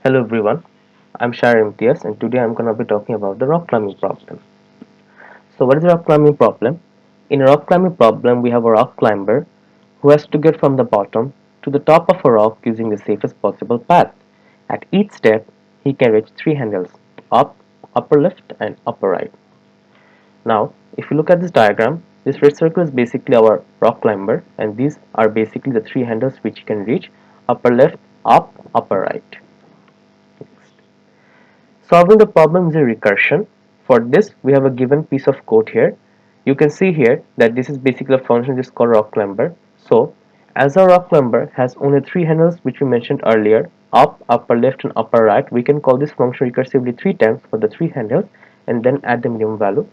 Hello everyone, I'm Shar MTS and today I'm going to be talking about the rock climbing problem. So what is a rock climbing problem? In a rock climbing problem, we have a rock climber who has to get from the bottom to the top of a rock using the safest possible path. At each step, he can reach three handles, up, upper left and upper right. Now, if you look at this diagram, this red circle is basically our rock climber and these are basically the three handles which he can reach, upper left, up, upper right. Solving the problem is a recursion. For this, we have a given piece of code here. You can see here that this is basically a function which is called rock climber. So, as our rock climber has only three handles which we mentioned earlier, up, upper left and upper right, we can call this function recursively three times for the three handles and then add the minimum value.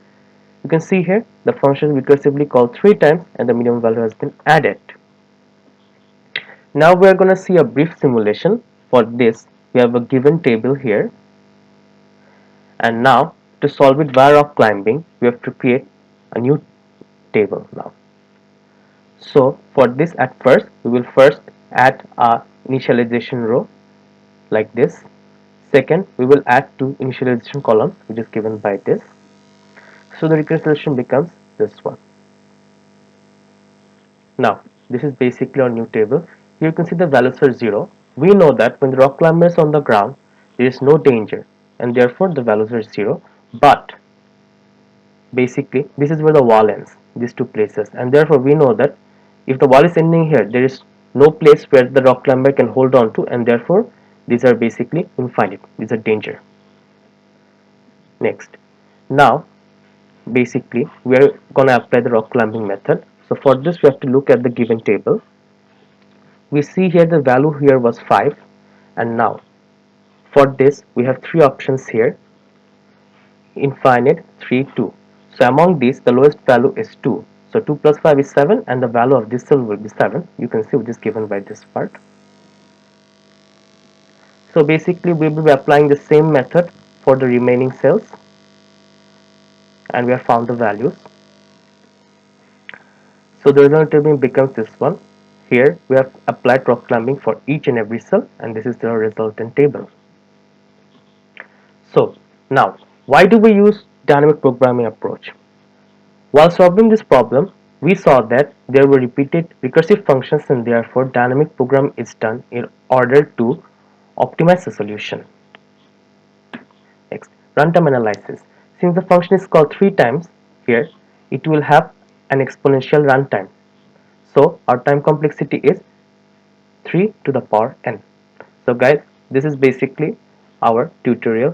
You can see here the function is recursively called three times and the minimum value has been added. Now we are going to see a brief simulation. For this, we have a given table here. And now to solve it via rock climbing, we have to create a new table now. So for this, at first we will first add a initialization row like this. Second, we will add two initialization columns which is given by this. So the reconciliation becomes this one. Now this is basically our new table. Here you can see the values are 0. We know that when the rock climber is on the ground, there is no danger and therefore the values are 0. But basically this is where the wall ends, these two places, and therefore we know that if the wall is ending here, there is no place where the rock climber can hold on to, and therefore these are basically infinite, these are danger. Next, now basically we are gonna apply the rock climbing method. So for this we have to look at the given table. We see here the value here was 5, and now for this we have three options here: infinite, 3, 2. So among these, the lowest value is 2. So 2 plus 5 is 7 and the value of this cell will be 7. You can see which is given by this part. So basically we will be applying the same method for the remaining cells and we have found the values. So the result table becomes this one. Here we have applied rock climbing for each and every cell and this is the resultant table. So now why do we use dynamic programming approach? While solving this problem, we saw that there were repeated recursive functions and therefore dynamic program is done in order to optimize the solution. Next, runtime analysis. Since the function is called three times here, it will have an exponential runtime. So our time complexity is 3 to the power n. So guys, this is basically our tutorial.